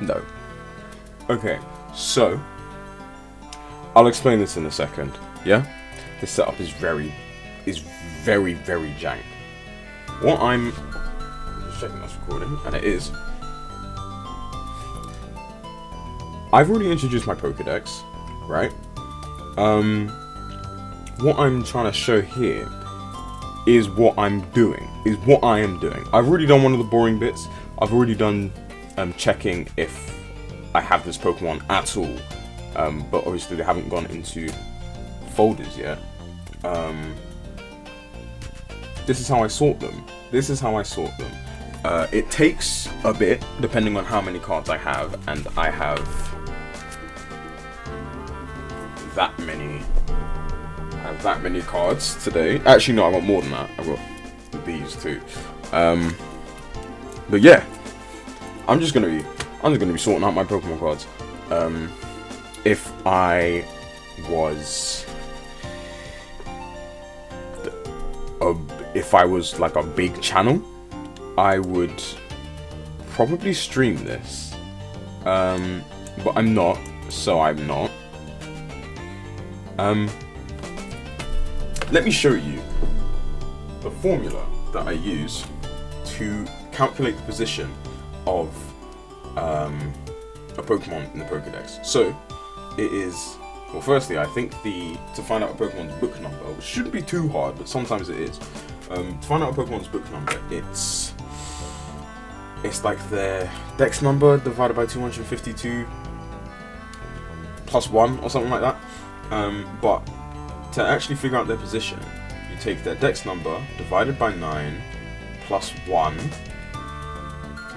No. Okay, so I'll explain this in a second. Yeah, this setup is very jank. What I'm just checking that's recording, and it is. I've already introduced my Pokédex, right? What I'm trying to show here is what I'm doing, is what I am doing. I've already done one of the boring bits. I've already done checking if I have this Pokemon at all, but obviously they haven't gone into folders yet. This is how I sort them. It takes a bit, depending on how many cards I have, and I have that many cards today. Actually, no, I got more than that. I got these too. But yeah, I'm just gonna be sorting out my Pokemon cards. If I was like a big channel, I would probably stream this. But I'm not, so I'm not. Let me show you the formula that I use to calculate the position of a Pokemon in the Pokédex. So it is, well, firstly, I think to find out a Pokemon's book number, which shouldn't be too hard, but sometimes it is. To find out a Pokemon's book number, it's like their Dex number divided by 252 plus 1 or something like that. But to actually figure out their position, you take their Dex number divided by 9 plus 1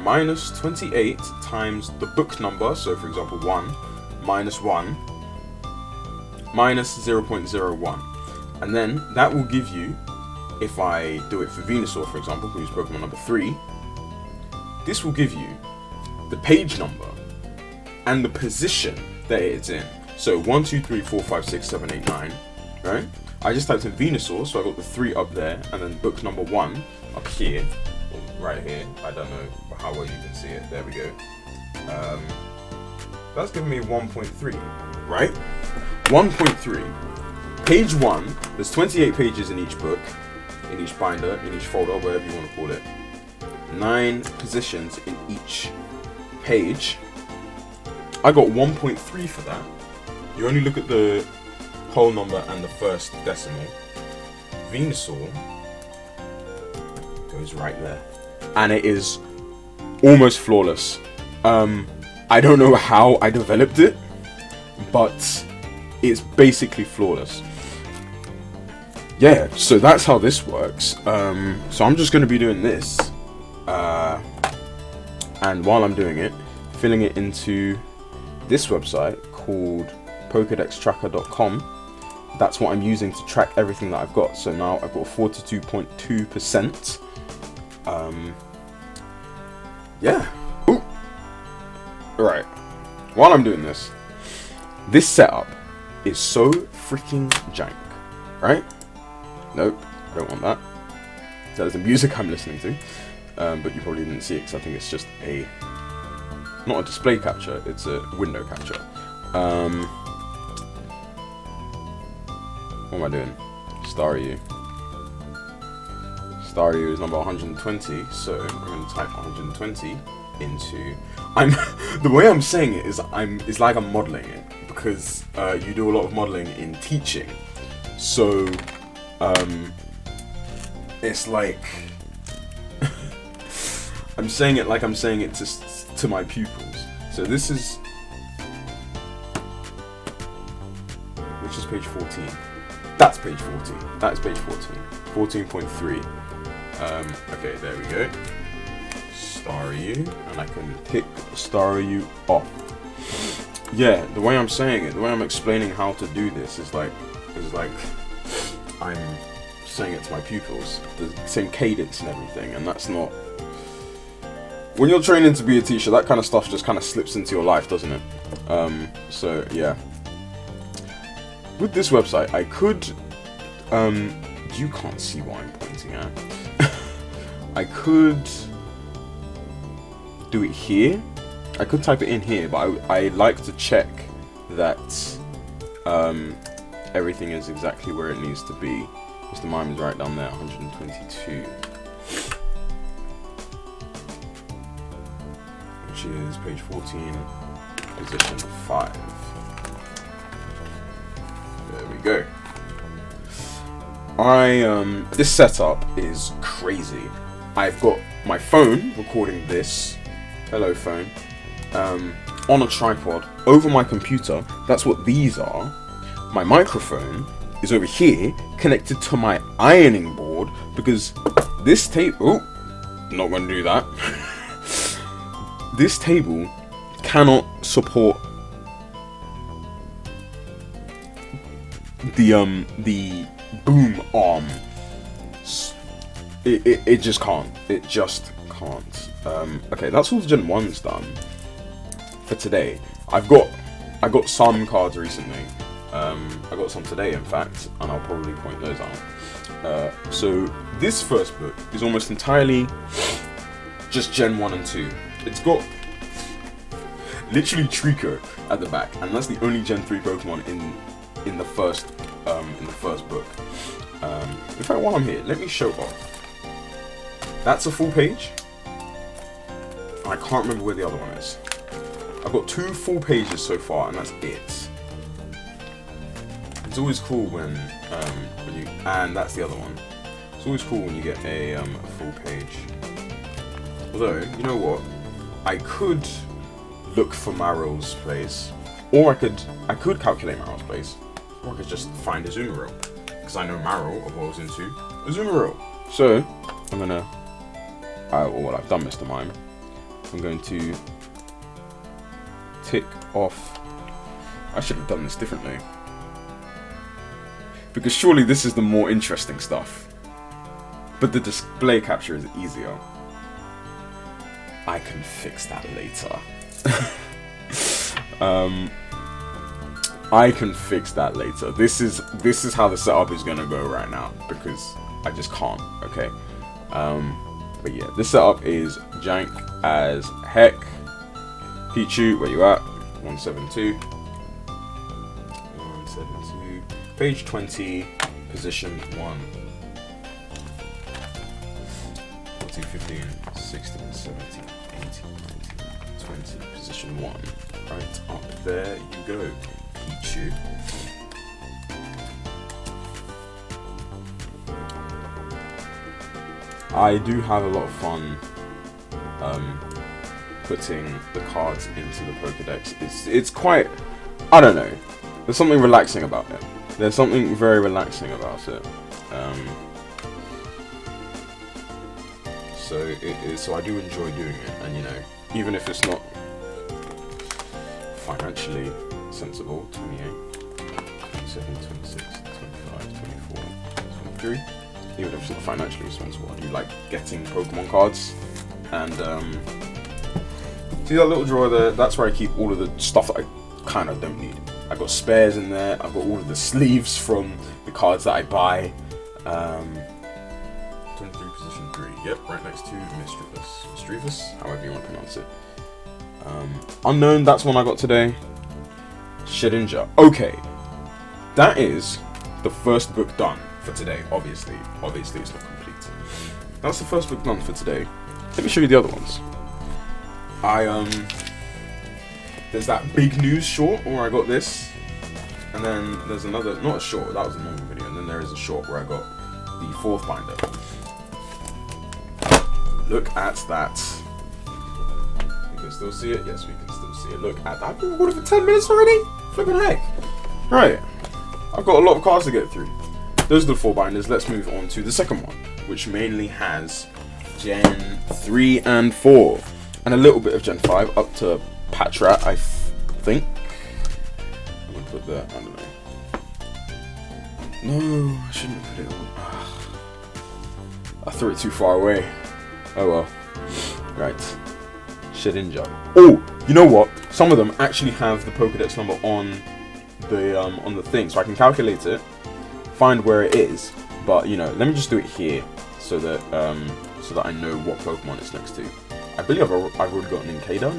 minus 28 times the book number, so for example 1 minus 1 minus 0.01, and then that will give you, if I do it for Venusaur for example, who's Pokemon number 3, this will give you the page number and the position that it's in. So 1, 2, 3, 4, 5, 6, 7, 8, 9, right? I just typed in Venusaur, so I got the 3 up there, and then book number 1 up here, or right here. I don't know how well you can see it. There we go. That's giving me 1.3, right? 1.3. Page 1, there's 28 pages in each book, in each binder, in each folder, whatever you want to call it. 9 positions in each page. I got 1.3 for that. You only look at the whole number and the first decimal. Venusaur goes right there, and it is almost flawless. I don't know how I developed it, but it's basically flawless. Yeah, so that's how this works. So I'm just going to be doing this, and while I'm doing it, filling it into this website called PokédexTracker.com. That's what I'm using to track everything that I've got. So now I've got 42.2%. Yeah. Ooh. Right. While I'm doing this setup is so freaking jank. Right? Nope. I don't want that. That is the music I'm listening to. But you probably didn't see it because I think it's just not a display capture, it's a window capture. What am I doing? Staryu. Staryu is number 120, so I'm going to type 120 into. The way I'm saying it is it's like I'm modelling it, because you do a lot of modelling in teaching. So it's like I'm saying it like I'm saying it to my pupils. So this is, which is page 14. That's page 14. That's page 14. 14.3. Okay, there we go. Staryu, and I can pick Staryu off. Yeah, the way I'm saying it, the way I'm explaining how to do this is like I'm saying it to my pupils, the same cadence and everything, and that's not. When you're training to be a teacher, that kind of stuff just kind of slips into your life, doesn't it? So yeah. With this website, I could. You can't see what I'm pointing at. I could do it here. I could type it in here, but I like to check that everything is exactly where it needs to be. Mr. Mime is right down there, 122. Which is page 14, position 5. There we go. This setup is crazy. I've got my phone recording this, hello phone, on a tripod over my computer. That's what these are. My microphone is over here connected to my ironing board because this table, not going to do that. This table cannot support the boom arm. It just can't. It just can't. Okay, that's all Gen 1's done for today. I got some cards recently. I got some today, in fact, and I'll probably point those out. So this first book is almost entirely just Gen 1 and 2. It's got literally Trico at the back, and that's the only Gen 3 Pokemon in the first book. In fact, while I'm here, let me show off. That's a full page. I can't remember where the other one is. I've got 2 full pages so far, and that's it. It's always cool when you, and that's the other one. It's always cool when you get a full page. Although, you know what? I could look for Maryl's place, or I could calculate Maryl's place, or I could just find Azumarill, because I know Maryl evolves into Azumarill. So I'm gonna, well, I've done Mr. Mime. I'm going to tick off. I should have done this differently, because surely this is the more interesting stuff. But the display capture is easier. I can fix that later. I can fix that later. This is how the setup is gonna go right now, because I just can't. Okay. But yeah, this setup is jank as heck. Pichu, where you at? 172. 172. Page 20, position 1. 14, 15, 16, 17, 18, 19, 20, position 1. Right up there you go, Pichu. I do have a lot of fun putting the cards into the Pokédex. It's quite, I don't know, there's something relaxing about it. There's something very relaxing about it. So I do enjoy doing it, and you know, even if it's not financially sensible, 28, 27, 26, 25, 24, 23, even if it's not financially sensible, I do like getting Pokemon cards. And see that little drawer there? That's where I keep all of the stuff that I kind of don't need. I've got spares in there. I've got all of the sleeves from the cards that I buy. 23, position 3. Yep, right next to Mischievous, however you want to pronounce it. Unknown, that's one I got today. Shedinja. Okay, that is the first book done for today. Obviously it's not complete. That's the first book done for today. Let me show you the other ones. There's that big news short where I got this, and then there's another, not a short, that was a normal video, and then there is a short where I got the 4th binder. Look at that. You can still see it? Yes, we can still see it. Look at that. I've been recording for 10 minutes already? Flipping heck. Right. I've got a lot of cards to get through. Those are the 4 binders. Let's move on to the second one, which mainly has Gen 3 and 4. And a little bit of Gen 5 up to Patrat, I think. I'm going to put that, I don't know. No, I shouldn't have put it on. I threw it too far away. Oh well. Right. Shedinja. Oh, you know what? Some of them actually have the Pokédex number on the thing, so I can calculate it, find where it is. But you know, let me just do it here so that I know what Pokemon it's next to. I believe I've already got Ninkada.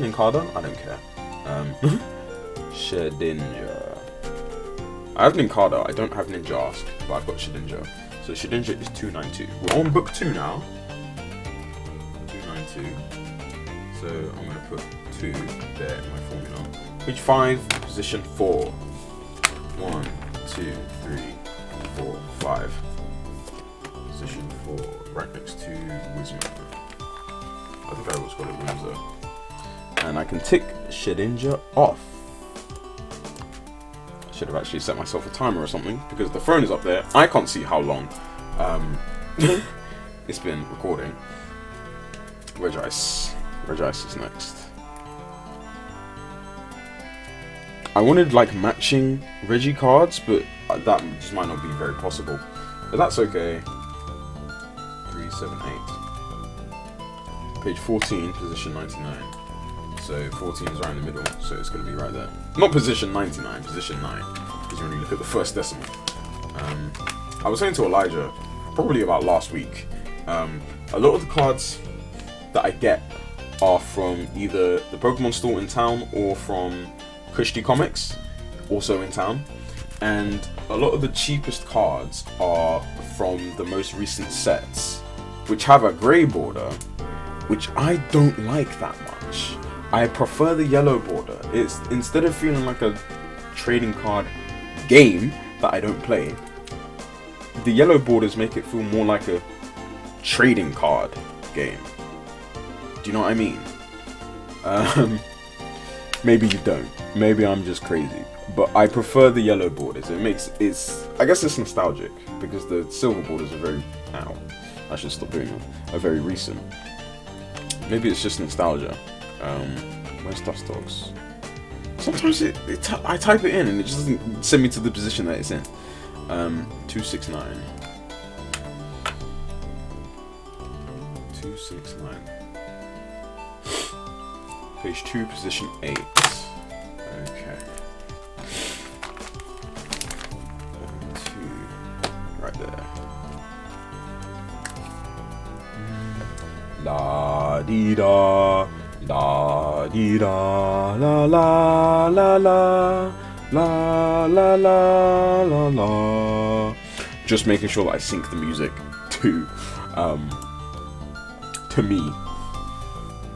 I don't care. Shedinja. I have Ninkada. I don't have Ninjask, but I've got Shedinja. So Shedinja is 292. We're on book 2 now. 292. So I'm gonna put 2 there in my formula. Page 5, position 4. 1, 2, 3, 4, 5. Position 4, right next to Wizma. I think I always got it Wizma. And I can tick Shedinja off. I should have actually set myself a timer or something, because the phone is up there. I can't see how long it's been recording. Regice is next. I wanted like matching Reggie cards, but that just might not be very possible. But that's okay. 3, 7, 8. Page 14, position 99. So 14 is right in the middle, so it's going to be right there. Not position 99, position 9. Because when you look at the first decimal. I was saying to Elijah, probably about last week, a lot of the cards that I get are from either the Pokemon store in town or from Kushti Comics, also in town, and a lot of the cheapest cards are from the most recent sets, which have a grey border, which I don't like that much. I prefer the yellow border. It's, instead of feeling like a trading card game that I don't play, the yellow borders make it feel more like a trading card game. Do you know what I mean? Maybe you don't. Maybe I'm just crazy. But I prefer the yellow borders. I guess it's nostalgic, because the silver borders are very, I should stop doing that, are very recent. Maybe it's just nostalgia. Where's Dust Dogs? Sometimes I type it in and it just doesn't send me to the position that it's in. 269. 269. Page 2, position 8. Okay. 2. Right there. La dee da, la dee da, la la la la, la la la la la. Just making sure that I sync the music to me.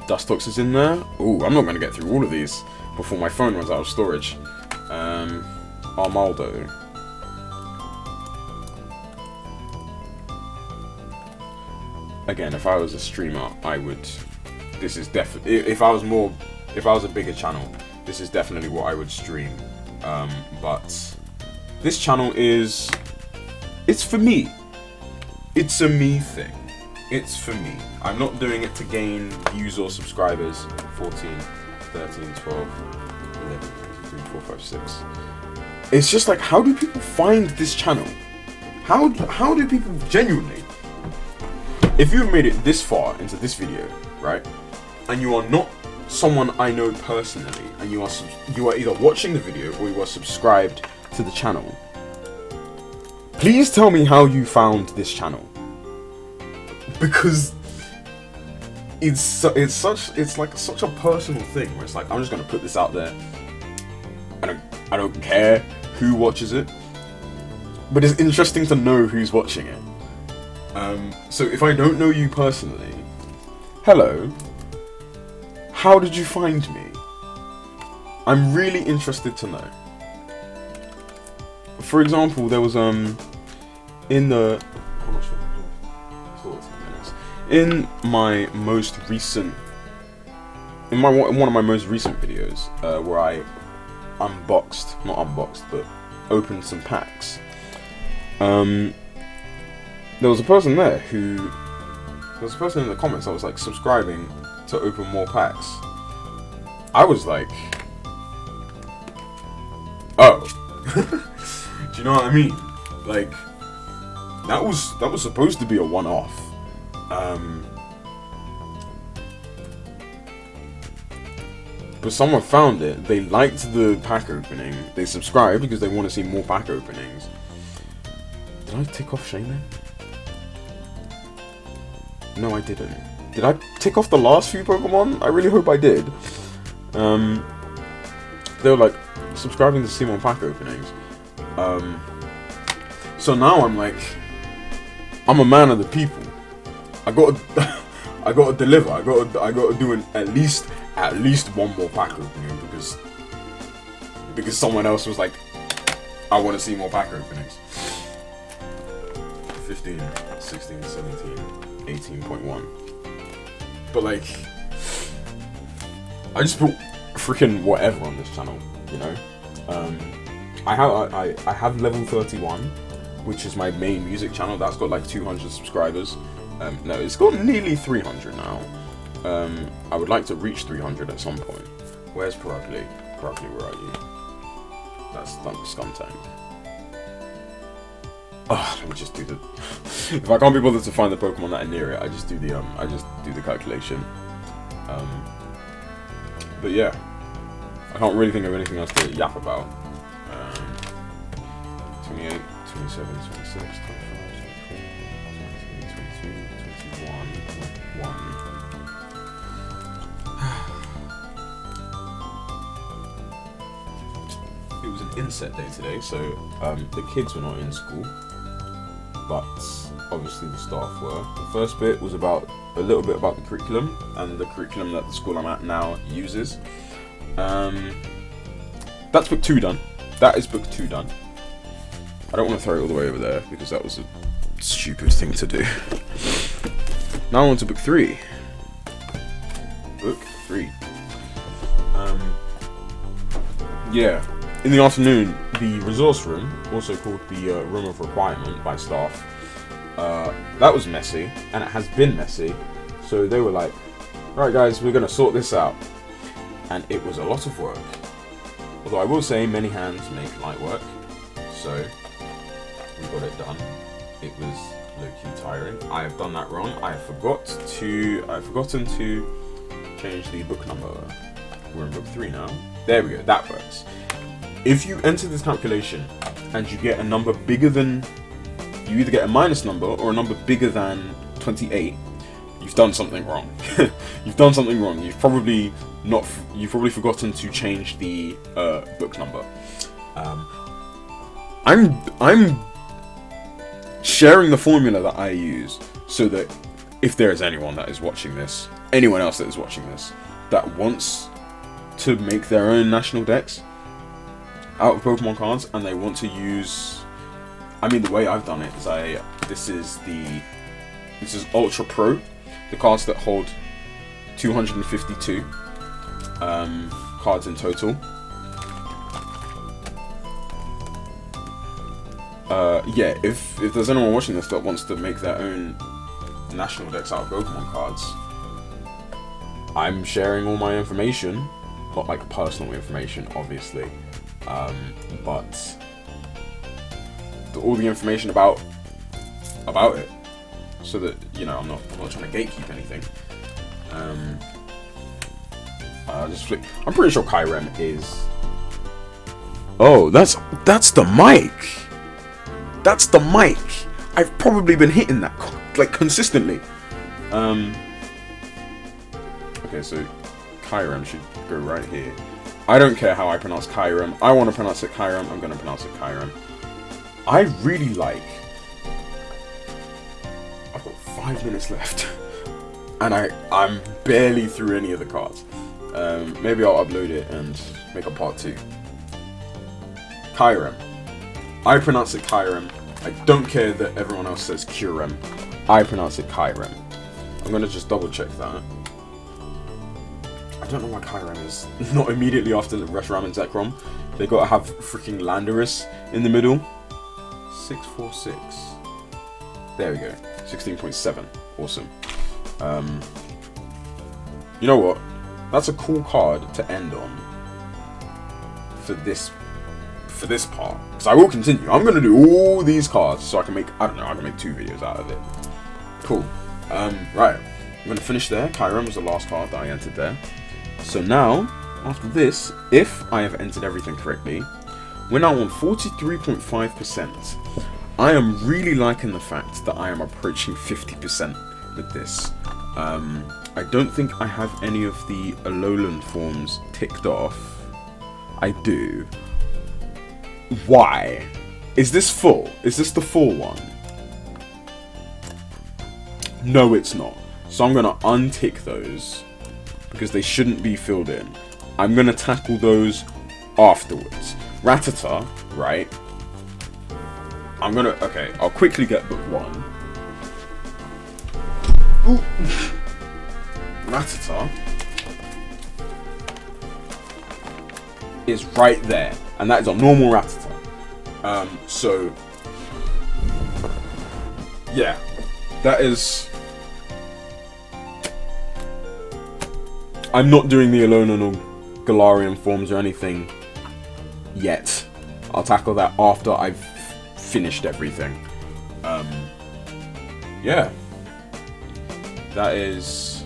Dustox is in there. Ooh, I'm not going to get through all of these before my phone runs out of storage. Armaldo. Again, if I was a streamer, I would. This is definitely. If I was a bigger channel, this is definitely what I would stream. But this channel is. It's for me. It's a me thing. It's for me. I'm not doing it to gain views or subscribers. 14, 13, 12, 11, 13, 4, 5, 6. It's just like, how do people find this channel? How do people genuinely? If you've made it this far into this video, right, and you are not someone I know personally, and you are either watching the video or you are subscribed to the channel, please tell me how you found this channel. Because it's like such a personal thing where it's like, I'm just gonna put this out there. I don't care who watches it, but it's interesting to know who's watching it. So if I don't know you personally, hello, how did you find me? I'm really interested to know. For example, there was in the in my most recent, one of my most recent videos, where I opened some packs. There was a person in the comments that was like subscribing to open more packs. I was like, oh, do you know what I mean? Like, that was supposed to be a one-off. But someone found it, they liked the pack opening, they subscribed because they want to see more pack openings. Did I tick off Shaman? No, I didn't. Did I tick off the last few Pokemon? I really hope I did. They were like subscribing to see more pack openings. So now I'm like, I'm a man of the people. I got to deliver. I got to do at least one more pack opening because someone else was like, I want to see more pack openings. 15, 16, 17, 18.1. But like, I just put freaking whatever on this channel, you know. I have level 31, which is my main music channel. That's got like 200 subscribers. No, it's got nearly 300 now. I would like to reach 300 at some point. Where's Perugly? Perugly, where are you? That's the scum tank. Oh, let me just do the. If I can't be bothered to find the Pokemon that are near it, I just do the calculation. But yeah, I can't really think of anything else to yap about. 28, 27, 26, 25, 23, 22, 21, 1. It was an inset day today, so the kids were not in school, but obviously the staff were. The first bit was about a little bit about the curriculum and the curriculum that the school I'm at now uses. That's book 2 done. That is book 2 done. I don't want to throw it all the way over there because that was a stupid thing to do. Now on to book 3. Book 3. Yeah. In the afternoon, the resource room, also called the room of requirement by staff, that was messy, and it has been messy. So they were like, "Right, guys, we're gonna sort this out," and it was a lot of work. Although I will say, many hands make light work, so we got it done. It was low-key tiring. I have done that wrong. I've forgotten to change the book number. We're in book 3 now. There we go. That works. If you enter this calculation and you get a number bigger than, you either get a minus number or a number bigger than 28, you've done something wrong. You've done something wrong. You've probably forgotten to change the book number. I'm sharing the formula that I use so that if there is anyone that is watching this, anyone else that is watching this, that wants to make their own national decks out of Pokemon cards, and they want to use, I mean, the way I've done it is this is Ultra Pro, the cards that hold 252 cards in total. Yeah, if there's anyone watching this that wants to make their own national decks out of Pokemon cards, I'm sharing all my information, not like personal information, obviously. But all the information about it, so that, you know, I'm not trying to gatekeep anything. Just flick. I'm pretty sure Kyrem is. Oh, that's the mic. That's the mic. I've probably been hitting that like consistently. Okay, so Kyrem should go right here. I don't care how I pronounce Kyrem. I want to pronounce it Kyrem. I'm going to pronounce it Kyrem. I really like... I've got 5 minutes left. And I'm barely through any of the cards. Maybe I'll upload it and make a part 2. Kyrem. I pronounce it Kyrem. I don't care that everyone else says Kurem. I pronounce it Kyrem. I'm going to just double check that. I don't know why Kyrem is not immediately after the Reshiram and Zekrom. They gotta have freaking Landorus in the middle. 646. There we go. 16.7. Awesome. You know what? That's a cool card to end on for this part. Because I will continue. I'm gonna do all these cards so I can make, I can make 2 videos out of it. Cool. Right. I'm gonna finish there. Kyrem was the last card that I entered there. So now, after this, if I have entered everything correctly, we're now on 43.5%. I am really liking the fact that I am approaching 50% with this. I don't think I have any of the Alolan forms ticked off. I do. Why? Is this full? Is this the full one? No, it's not. So I'm going to untick those because they shouldn't be filled in. I'm going to tackle those afterwards. Rattata, right? Okay, I'll quickly get book 1. Ooh. Rattata is right there, and that is a normal Rattata. So yeah, that is. I'm not doing the Alolan or Galarian forms or anything yet. I'll tackle that after I've finished everything. Yeah, that is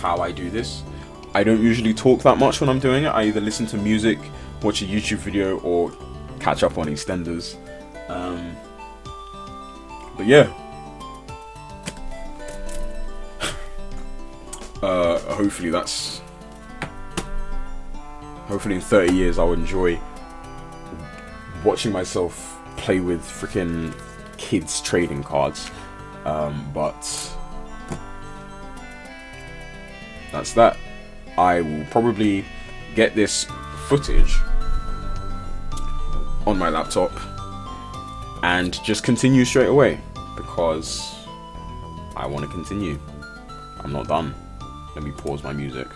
how I do this. I don't usually talk that much when I'm doing it. I either listen to music, watch a YouTube video, or catch up on EastEnders. But yeah. Hopefully in 30 years I'll enjoy watching myself play with freaking kids trading cards. But that's that. I will probably get this footage on my laptop and just continue straight away because I want to continue. I'm not done. Let me pause my music.